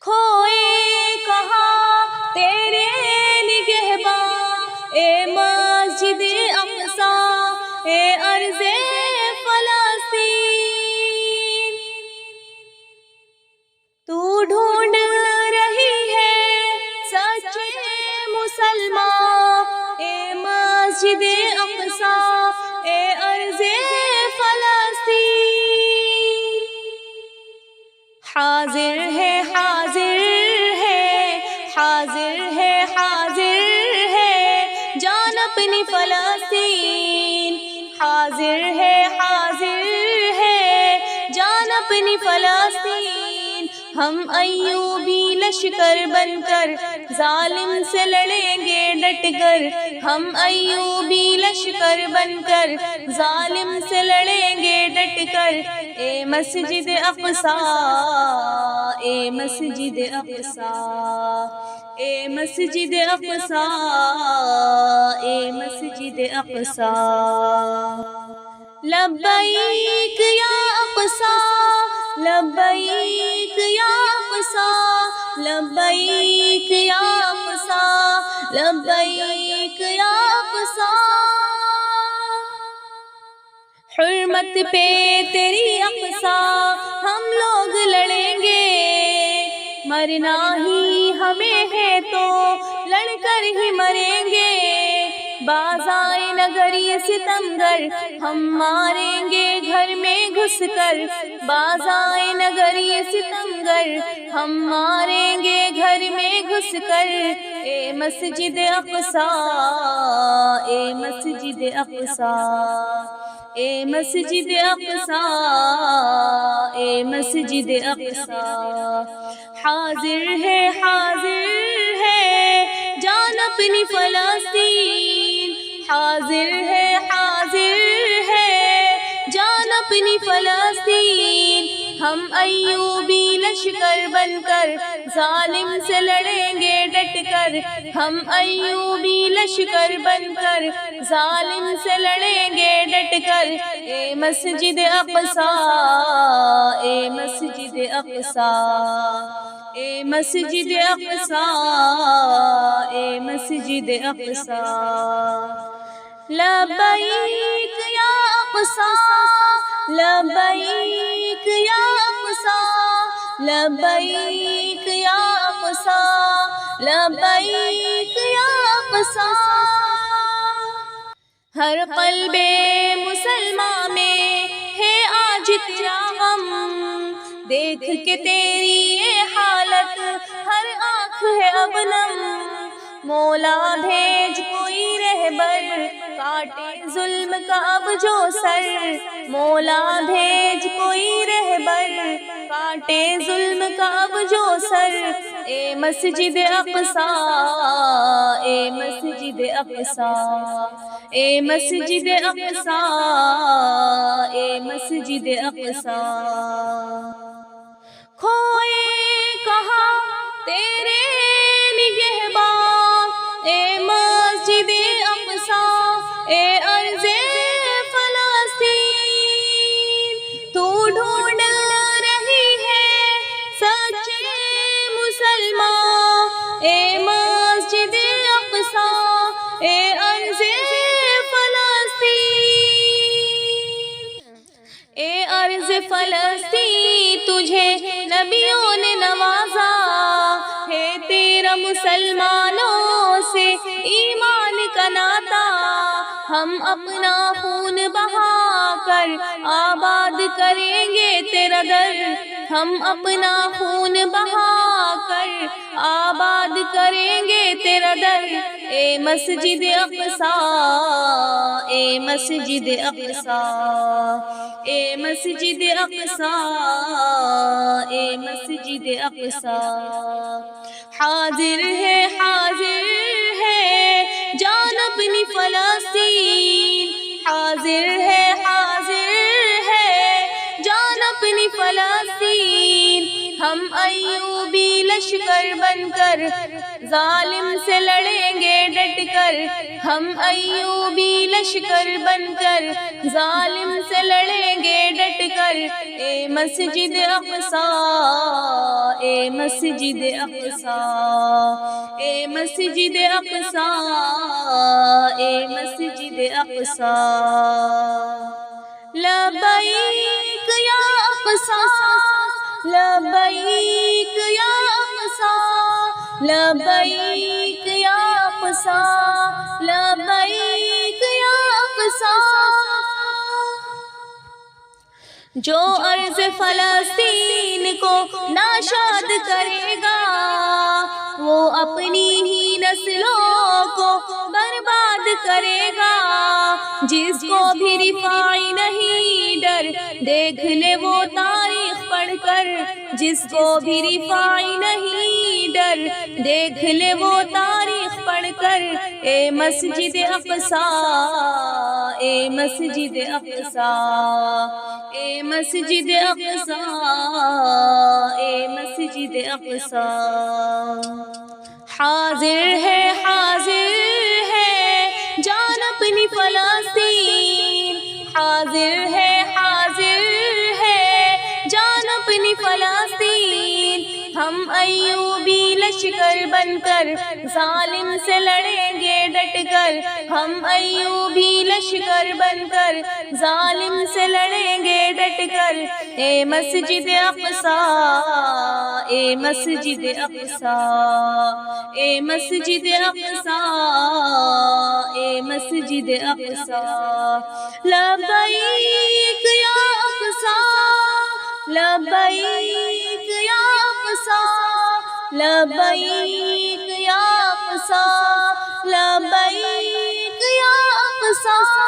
کھوئے کہاں تیرے نگہباں، اے مسجد اقصیٰ، اے ارض فلسطین۔ تو ڈھونڈ رہی ہے سچے مسلمان، اے مسجد اقصیٰ، اے ارض فلسطین۔ حاضر ہے حاضر ہے حاضر ہے حاضر ہے جان اپنی فلسطین، حاضر ہے حاضر ہے جان اپنی فلسطین۔ ہم ایوبی لشکر بن کر ظالم سے لڑیں گے ڈٹ کر، ہم ایوبی لشکر بن کر ظالم سے لڑیں گے ڈٹ کر۔ اے مسجد اقصیٰ، اے مسجد اقصیٰ، اے مسجد اقصیٰ، اے مسجد اقصیٰ۔ لبیک یا اقصیٰ، لبیک یا اقصیٰ، لبیک یا اقصیٰ، لبیک یا اقصیٰ۔ حرمت پہ تیری اقصیٰ ہم لوگ لڑیں گے، مرنا ہی ہمیں ہے تو لڑ کر ہی مریں گے۔ بازائے نگر یہ ستمگر ہم ماریں گے گھر میں گھس کر، بازائے نگر یہ ستمگر ہم ماریں گے گھر میں گھس کر۔ اے مسجد اقصیٰ، اے مسجد اقصیٰ، اے مسجد اقصیٰ، اے مسجد اقصیٰ۔ حاضر ہے جان اپنی فلسطین، حاضر ہے جان اپنی فلسطین۔ ہم ایوبی لشکر بن کر ظالم سے لڑیں گے ڈٹ کر، ہم ایوبی لشکر بن کر ظالم سے لڑیں گے ڈٹ کر۔ اے مسجد اقصیٰ، اے مسجد اقصیٰ، اے مسجد اقصیٰ، اے مسجد اقصیٰ۔ لبیک یا اقصیٰ، لبیک یا اقصیٰ، لبیک یا اقصیٰ، لبیک یا اقصیٰ۔ ہر قلب مسلمان میں ہے آج تیرا غم، دیکھ کے تیری یہ حالت ہر آنکھ ہے اب نم۔ مولا بھیج کوئی رہبر کاٹے ظلم کا اب جو سر، مولا بھیج کوئی رہبر کاٹے ظلم کا اب جو سر۔ اے مسجد اقصیٰ، اے مسجد اقصیٰ، اے مسجد اقصیٰ، اے مسجد اقصیٰ۔ کھوئے کہاں تیرے نگہباں، اے مسجد اقصیٰ، اے ارض فلسطین۔ تو ڈھونڈ رہی ہے سچے مسلمان، اے مسجد اقصیٰ، اے ارض فلسطین۔ اے ارض فلسطین تجھے نبیوں نے نوازا ہے، تیرا مسلمانوں سے ایمان کا ناتا۔ ہم اپنا خون بہا کر آباد کریں گے تیرا در، ہم اپنا خون بہا کر آباد کریں گے تیرا در۔ اے مسجد اقصیٰ، اے مسجد اقصیٰ، اے مسجد اقصیٰ، اے مسجد اقصیٰ۔ حاضر ہے جان اپنی فلسطین، حاضر ہے جان اپنی فلسطین۔ ہم ایوبی لشکر بن کر ظالم سے لڑیں گے ڈٹ کر، ہم ایوبی لشکر بن کر ظالم سے لڑیں گے ڈٹ کر۔ اے مسجد اقصیٰ، اے مسجد اقصی، اے مسجد اقصی، اے مسجد اقصی، لبیک یا اقصی، لبیک یا اقصی، لبیک یا اقصی، لبیک یا اقصی۔ جو ارض فلسطین کو ناشاد کرے گا وہ اپنی ہی نسلوں کو برباد کرے گا۔ جس کو بھی رفاعی نہیں ڈر دیکھ لے وہ تاریخ پڑھ کر، جس کو بھی رفاعی نہیں ڈر دیکھ لے وہ تاریخ پڑھ کر۔ اے مسجد اقصی، اے مسجد اقصی، اے مسجد اقصی، اے مسجد اقصی۔ حاضر ہے جان اپنی فلسطین، حاضر ہے جان اپنی فلسطین۔ ہم ایوبی لشکر بن کر ظالم سے لڑیں گے ڈٹ کر، ہم ایوبی لشکر بن کر ظالم سے لڑیں گے ڈٹ کر۔ اے مسجد اقصی، اے مسجد اقصی، اے مسجد اقصی، اے مسجد اقصی۔ لبیک یا اقصی، لبیک یا اقصی، لبیک یا اقصی، لبیک یا اقصی۔